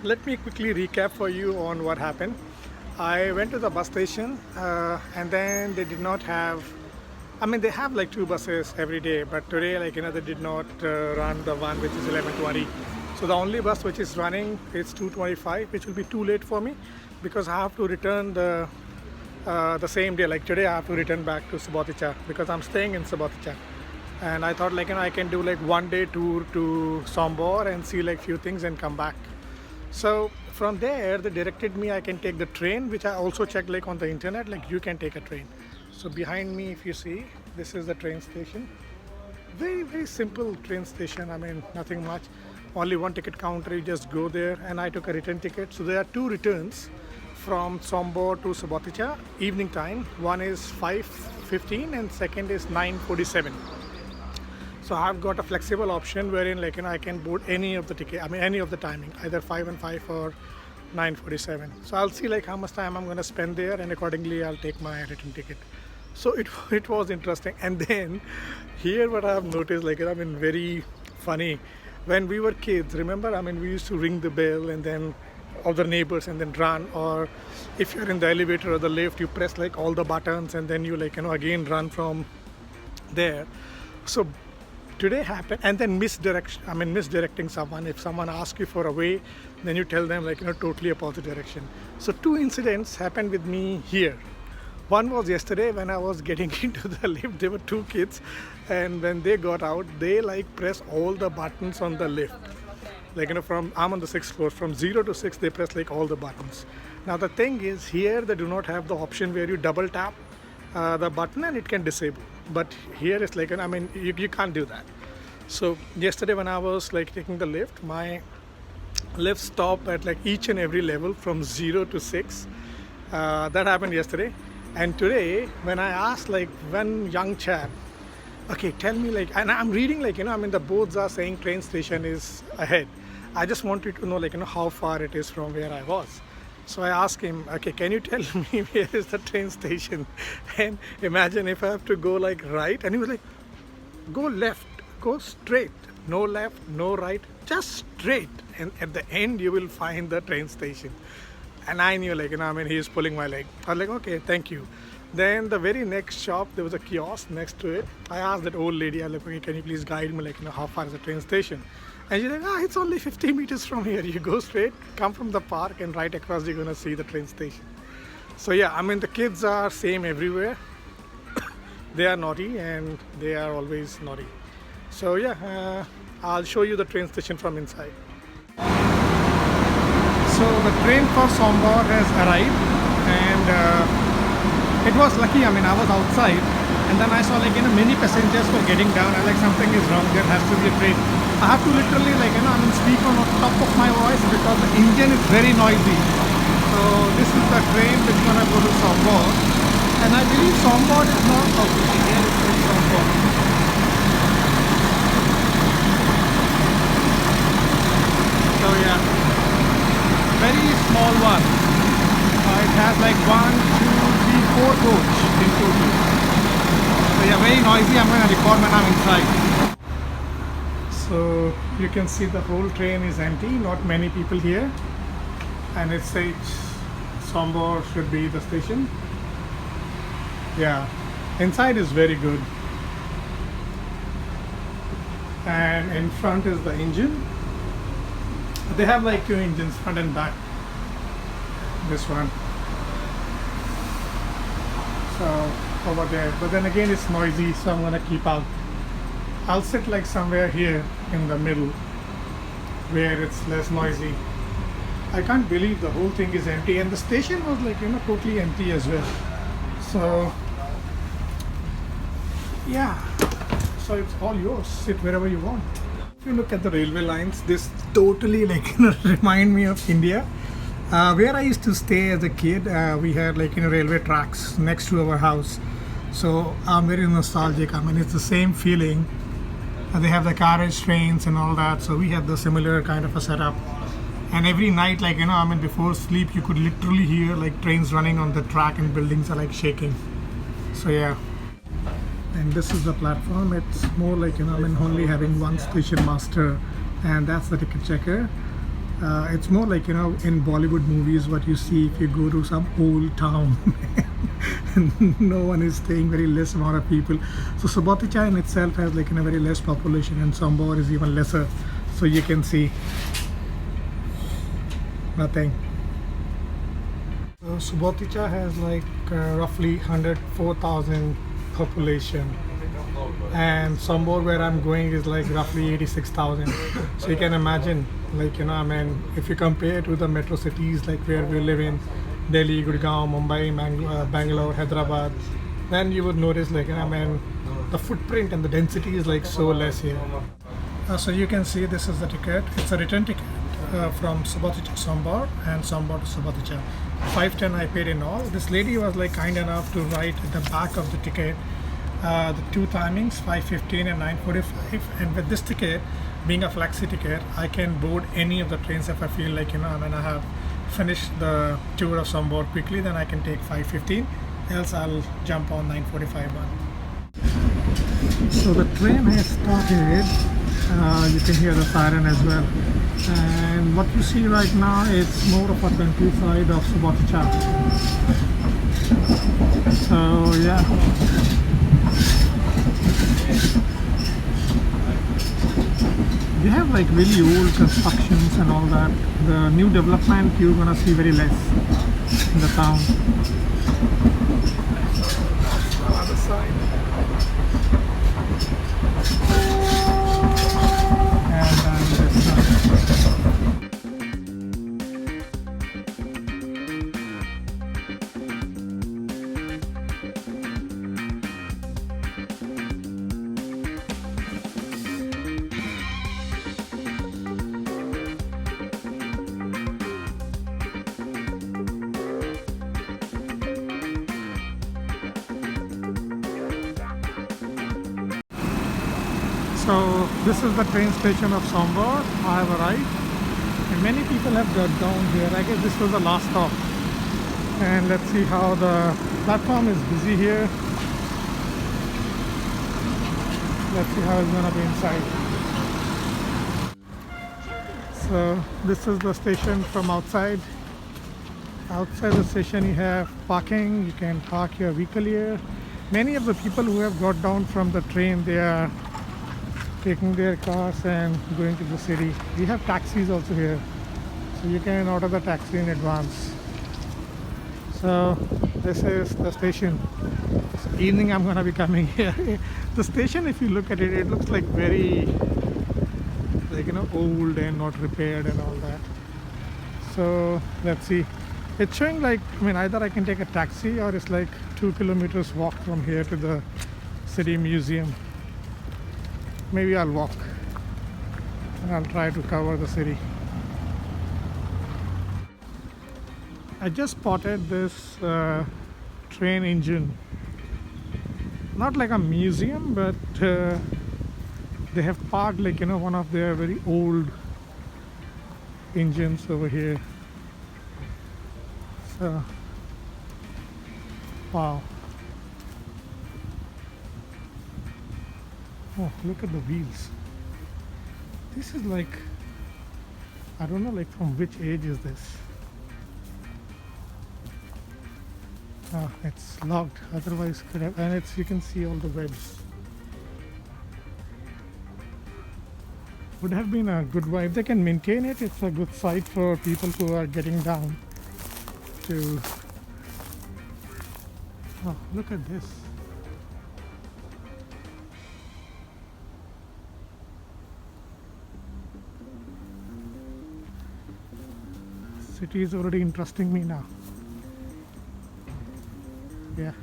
let me quickly recap for you on what happened. I went to the bus station and then they did not have, I mean, they have like two buses every day, but today, they did not run the one which is 11:20. So the only bus which is running is 2:25, which will be too late for me because I have to return the same day. Like today, I have to return back to Subotica because I'm staying in Subotica. And I thought I can do like 1 day tour to Sombor and see like few things and come back. So from there they directed me I can take the train, which I also checked like on the internet, like you can take a train. So behind me, if you see, this is the train station. Very simple train station. I mean, nothing much. Only one ticket counter, you just go there, and I took a return ticket. So there are two returns from Sombor to Subotica evening time. One is 5:15 and second is 9:47. So I've got a flexible option wherein I can board any of the ticket, I mean any of the timing, either 5 and 5 or 9:47. So I'll see like how much time I'm going to spend there, and accordingly I'll take my return ticket. So it was interesting. And then here what I've noticed, very funny. When we were kids, remember, we used to ring the bell and then other neighbors and then run, or if you're in the elevator or the lift, you press like all the buttons and then you again run from there. So today happened, and then misdirecting someone. If someone asks you for a way, then you tell them totally opposite direction. So two incidents happened with me here. One was yesterday when I was getting into the lift. There were two kids, and when they got out, they press all the buttons on the lift. I'm on the 6th floor, from 0 to 6 they press all the buttons. Now the thing is, here they do not have the option where you double tap the button and it can disable. But here it's you can't do that. So yesterday when I was taking the lift, my lift stopped at each and every level from 0 to 6. That happened yesterday. And today when I asked one young chap, okay, tell me and I'm reading the boards are saying train station is ahead. I just wanted to know how far it is from where I was. So I asked him, okay, can you tell me where is the train station? And imagine if I have to go right, and he was like, go left, go straight, no left, no right, just straight, and at the end you will find the train station. And I knew he is pulling my leg. I was like, okay, thank you. Then the very next shop, there was a kiosk next to it. I asked that old lady, I was like, okay, can you please guide me how far is the train station? And she's like, it's only 50 meters from here. You go straight, come from the park, and right across you're going to see the train station. So yeah, the kids are same everywhere. They are naughty and they are always naughty. So yeah, I'll show you the train station from inside. So the train for Sombor has arrived, and it was lucky. I was outside, and then I saw many passengers were getting down. I something is wrong. There has to be a train. I have to literally speak on top of my voice because the engine is very noisy. So this is the train which is gonna go to Sombor, and I believe Sombor is not. Okay, here it says Sombor. So yeah, very small one. It has 1, 2, 3, 4 coach in total. So yeah, very noisy. I'm gonna record when I'm inside. So you can see the whole train is empty, not many people here, and it says Sombor should be the station. Yeah, inside is very good, and in front is the engine. They have two engines, front and back. This one. So over there, but then again it's noisy, so I'm gonna keep out. I'll sit somewhere here in the middle where it's less noisy. I can't believe the whole thing is empty, and the station was totally empty as well. So yeah, so it's all yours. Sit wherever you want. If you look at the railway lines, this totally remind me of India. Where I used to stay as a kid, we had railway tracks next to our house. So I'm very nostalgic. It's the same feeling. They have the carriage trains and all that. So we had the similar kind of a setup. And every night, before sleep, you could literally hear trains running on the track and buildings are shaking. So yeah. And this is the platform. It's more only having one station master, and that's the ticket checker. It's more like, in Bollywood movies, what you see if you go to some old town. No one is staying, very less amount of people. So Subotica in itself has like, very less population, and Sombor is even lesser. So you can see nothing. So Subotica has like roughly 104,000 population, and Sombor where I'm going is like roughly 86,000. So you can imagine, like, if you compare to the metro cities like where we live in Delhi, Gurgaon, Mumbai, Bangalore, Hyderabad, then you would notice, like, the footprint and the density is like so less here. So you can see this is the ticket. It's a return ticket from Subotica to Sombor and Sombor to Subotica. 510 I paid in all. This lady was like kind enough to write at the back of the ticket the two timings, 5:15 and 9:45. And with this ticket, being a flexi ticket, I can board any of the trains if I feel like, I have finished the tour of Sombor quickly, then I can take 5:15. Else I'll jump on 9:45 one. So the train has started. You can hear the siren as well. And what you see right now is more of a countryside of Subotica. So yeah. They have like really old constructions and all that. The new development you're gonna see very less in the town. Other side. And then this side. So this is the train station of Sombor. I have arrived, and many people have got down here. I guess this was the last stop. And let's see how the platform is busy here. Let's see how it's gonna be inside. So this is the station from outside. Outside the station you have parking. You can park your vehicle here. Many of the people who have got down from the train, they are taking their cars and going to the city. We have taxis also here, so you can order the taxi in advance. So this is the station. This evening I'm gonna be coming here. The station, if you look at it, it looks like very, like, old and not repaired and all that. So let's see. It's showing like, either I can take a taxi or it's like 2 kilometers walk from here to the city museum. Maybe I'll walk and I'll try to cover the city. I just spotted this train engine. Not like a museum, but they have parked like, one of their very old engines over here. So, wow. Oh, look at the wheels. This is like, I don't know, like from which age is this? Oh, it's locked, otherwise could have, and you can see all the webs. Would have been a good vibe. If they can maintain it, it's a good site for people who are getting down to. Oh, look at this. City is already interesting me now. Yeah.